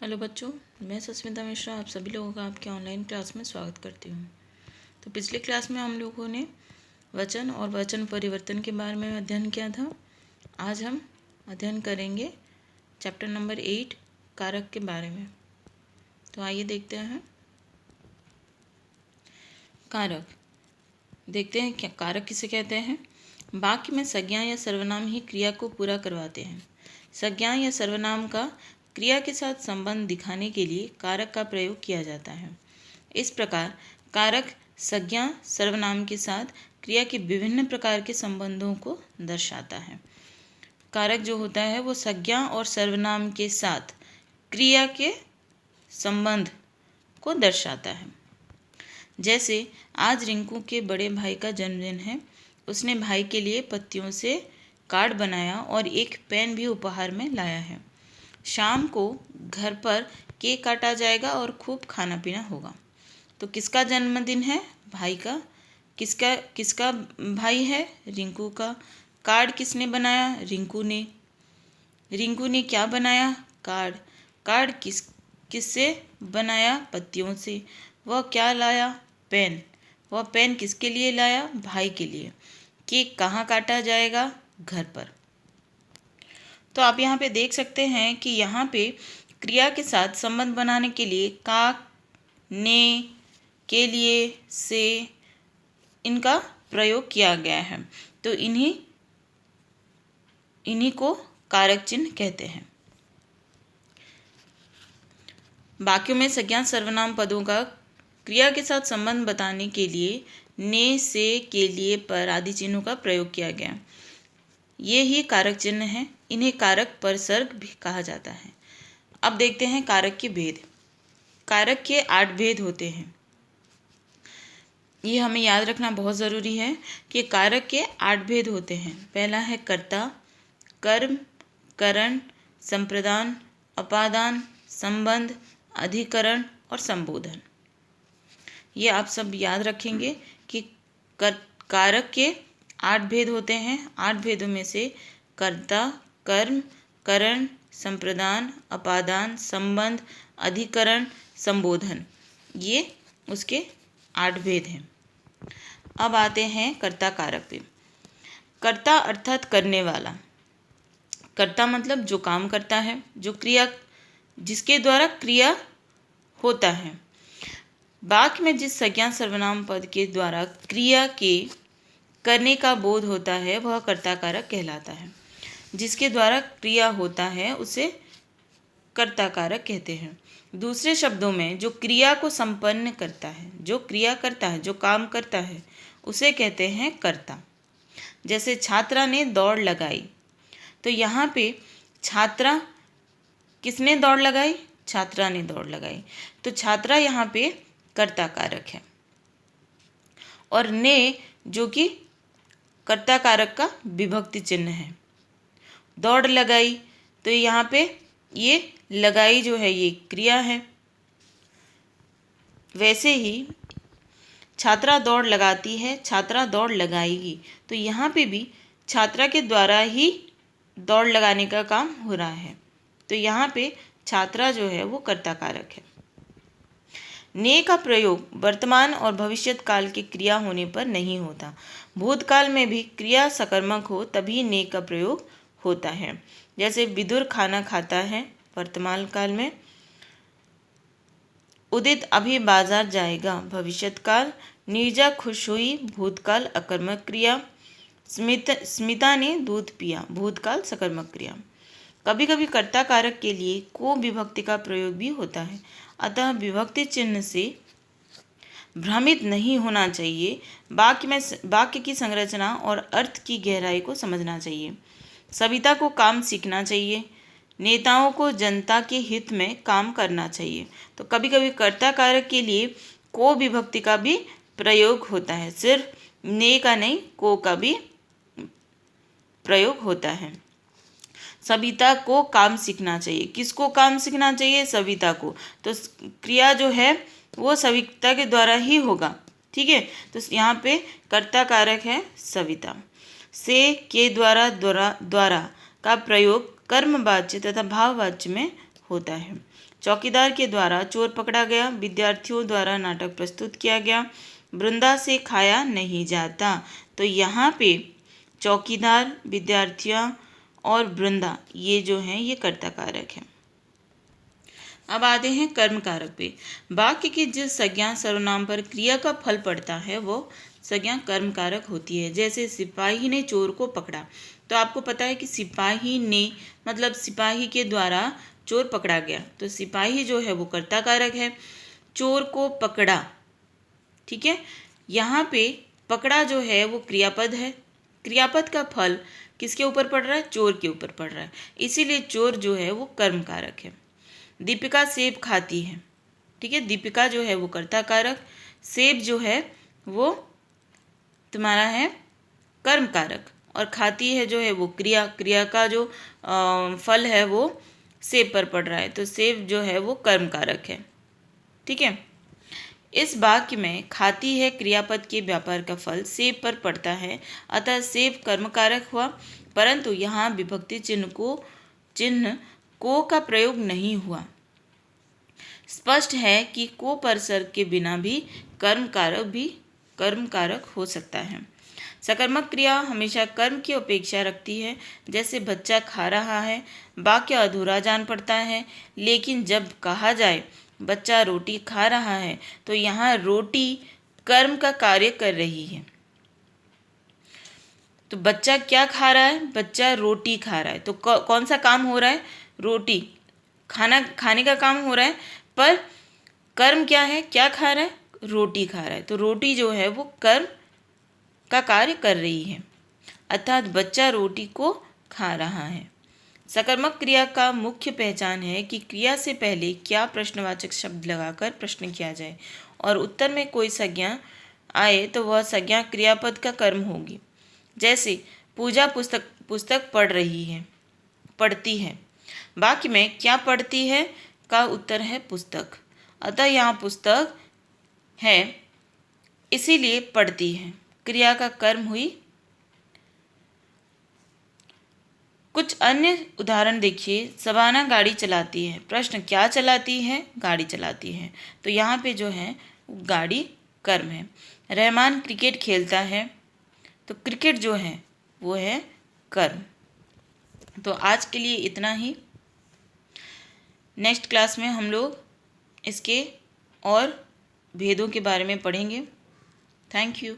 Hello बच्चों, मैं सस्मिता मिश्रा आप सभी लोगों का आपके ऑनलाइन क्लास में स्वागत करती हूँ। तो पिछले क्लास में हम लोगों ने वचन और वचन परिवर्तन के बारे में अध्ययन किया था। आज हम अध्ययन करेंगे चैप्टर नंबर 8 कारक के बारे में। तो आइए देखते हैं। कारक देखते हैं क्या कारक किसे कहते हैं। वाक्य में संज्ञा या सर्वनाम ही क्रिया को पूरा करवाते हैं। संज्ञा या सर्वनाम का क्रिया के साथ संबंध दिखाने के लिए कारक का प्रयोग किया जाता है। इस प्रकार कारक संज्ञा सर्वनाम के साथ क्रिया के विभिन्न प्रकार के संबंधों को दर्शाता है। कारक जो होता है वो संज्ञा और सर्वनाम के साथ क्रिया के संबंध को दर्शाता है। जैसे आज रिंकू के बड़े भाई का जन्मदिन है। उसने भाई के लिए पत्तियों से कार्ड बनाया और एक पेन भी उपहार में लाया है। शाम को घर पर केक काटा जाएगा और खूब खाना पीना होगा। तो किसका जन्मदिन है? भाई का। किसका किसका भाई है? रिंकू का। कार्ड किसने बनाया? रिंकू ने। रिंकू ने क्या बनाया? कार्ड। कार्ड किससे बनाया? पत्तियों से। वह क्या लाया? पेन। वह पेन किसके लिए लाया? भाई के लिए। केक कहाँ काटा जाएगा? घर पर। तो आप यहाँ पे देख सकते हैं कि यहाँ पे क्रिया के साथ संबंध बनाने के लिए का, ने, के लिए, से इनका प्रयोग किया गया है। तो इन्हीं को कारक चिन्ह कहते हैं। वाक्यों में संज्ञा सर्वनाम पदों का क्रिया के साथ संबंध बताने के लिए ने, से, के लिए, पर आदि चिन्हों का प्रयोग किया गया। ये ही कारक चिन्ह हैं। इन्हें कारक परसर्ग भी कहा जाता है। अब देखते हैं कारक के भेद। कारक के 8 भेद होते हैं। ये हमें याद रखना बहुत ज़रूरी है कि कारक के 8 भेद होते हैं। पहला है कर्ता, कर्म, करण, संप्रदान, अपादान, संबंध, अधिकरण और संबोधन। ये आप सब याद रखेंगे कि कारक के 8 भेद होते हैं। 8 भेदों में से कर्ता, कर्म, करण, संप्रदान, अपादान, संबंध, अधिकरण, संबोधन, ये उसके 8 भेद हैं। अब आते हैं कर्ता कारक पे। कर्ता अर्थात करने वाला। कर्ता मतलब जो काम करता है, जो क्रिया, जिसके द्वारा क्रिया होता है। वाक्य में जिस संज्ञा सर्वनाम पद के द्वारा क्रिया के करने का बोध होता है वह कर्ता कारक कहलाता है। जिसके द्वारा क्रिया होता है उसे कर्ता कारक कहते हैं। दूसरे शब्दों में जो क्रिया को संपन्न करता है, जो क्रिया करता है, जो काम करता है, उसे कहते हैं कर्ता। जैसे छात्रा ने दौड़ लगाई। तो यहाँ पे छात्रा, किसने दौड़ लगाई? छात्रा ने दौड़ लगाई। तो छात्रा यहाँ पे कर्ता कारक है। और ने जो कि कर्ता कारक का विभक्ति चिन्ह है। दौड़ लगाई, तो यहाँ पे ये लगाई जो है ये क्रिया है। वैसे ही छात्रा दौड़ लगाती है, छात्रा दौड़ लगाएगी। तो यहाँ पे भी छात्रा के द्वारा ही दौड़ लगाने का काम हो रहा है। तो यहाँ पे छात्रा जो है वो कर्ता कारक है। ने का प्रयोग वर्तमान और भविष्यत काल की क्रिया होने पर नहीं होता। भूतकाल में भी क्रिया सकर्मक हो तभी ने का प्रयोग होता है। जैसे विदुर खाना खाता है वर्तमान काल में। उदित अभी बाजार जाएगा भविष्यत काल। नीरजा खुश हुई भूतकाल अकर्मक क्रिया। स्मिता ने दूध पिया भूतकाल सकर्मक क्रिया। कभी कभी कर्ता कारक के लिए को विभक्ति का प्रयोग भी होता है। अतः विभक्ति चिन्ह से भ्रमित नहीं होना चाहिए। वाक्य की संरचना और अर्थ की गहराई को समझना चाहिए। सविता को काम सीखना चाहिए। नेताओं को जनता के हित में काम करना चाहिए। तो कभी कभी कर्ता कारक के लिए को विभक्ति का भी प्रयोग होता है। सिर्फ ने का नहीं, को का भी प्रयोग होता है। सविता को काम सीखना चाहिए। किसको काम सीखना चाहिए? सविता को। तो क्रिया जो है वो सविता के द्वारा ही होगा। ठीक है। तो यहाँ पे कर्ता कारक है सविता। से, के द्वारा का प्रयोग कर्मवाच्य तथा भाववाच्य में होता है। चौकीदार के द्वारा चोर पकड़ा गया, विद्यार्थियों द्वारा नाटक प्रस्तुत किया गया, वृंदा से खाया नहीं जाता। तो यहाँ पे चौकीदार, विद्यार्थियां और वृंदा ये जो हैं ये कर्ता कारक हैं। अब आते हैं कर्म कारक पे। वाक्य की जिस संज्ञा सर्वनाम पर क्रिया का फल पड़ता है वो संज्ञा कर्म कारक होती है। जैसे सिपाही ने चोर को पकड़ा, तो आपको पता है कि सिपाही ने मतलब सिपाही के द्वारा चोर पकड़ा गया, तो सिपाही जो है वो कर्ता कारक है। चोर को पकड़ा, ठीक है। यहाँ पे पकड़ा जो है वो क्रियापद है। क्रियापद का फल किसके ऊपर पड़ रहा है? चोर के ऊपर पड़ रहा है, इसीलिए चोर जो है वो कर्म कारक है। दीपिका सेब खाती है, ठीक है। दीपिका जो है वो कर्ता कारक, सेब जो है वो तुम्हारा है कर्म कारक, और खाती है जो है वो क्रिया। क्रिया का जो फल है वो सेब पर पड़ रहा है, तो सेब जो है वो कर्म कारक है, ठीक है। इस वाक्य में खाती है क्रियापद के व्यापार का फल सेब पर पड़ता है, अतः सेब कर्म कारक हुआ। परंतु यहाँ विभक्ति चिन्ह को का प्रयोग नहीं हुआ। स्पष्ट है कि को परसर्ग के बिना भी कर्म कारक हो सकता है। सकर्मक क्रिया हमेशा कर्म की अपेक्षा रखती है। जैसे बच्चा खा रहा है, वाक्य अधूरा जान पड़ता है, लेकिन जब कहा जाए बच्चा रोटी खा रहा है तो यहाँ रोटी कर्म का कार्य कर रही है। तो बच्चा क्या खा रहा है? बच्चा रोटी खा रहा है, तो कौन सा काम हो रहा है? रोटी, खाने का काम हो रहा है, पर कर्म क्या है? क्या खा रहा है? रोटी खा रहा है, तो रोटी जो है वो कर्म का कार्य कर रही है, अर्थात बच्चा रोटी को खा रहा है। सकर्मक क्रिया का मुख्य पहचान है कि क्रिया से पहले क्या प्रश्नवाचक शब्द लगाकर प्रश्न किया जाए और उत्तर में कोई संज्ञा आए तो वह संज्ञा क्रियापद का कर्म होगी। जैसे पूजा पुस्तक पढ़ती है। वाक्य में क्या पढ़ती है का उत्तर है पुस्तक, अतः यहाँ पुस्तक है इसीलिए पढ़ती है, क्रिया का कर्म हुई। कुछ अन्य उदाहरण देखिए। सबाना गाड़ी चलाती है। प्रश्न क्या चलाती है? गाड़ी चलाती है, तो यहाँ पे जो है गाड़ी कर्म है। रहमान क्रिकेट खेलता है, तो क्रिकेट जो है वो है कर्म। तो आज के लिए इतना ही। नेक्स्ट क्लास में हम लोग इसके और भेदों के बारे में पढ़ेंगे। Thank you.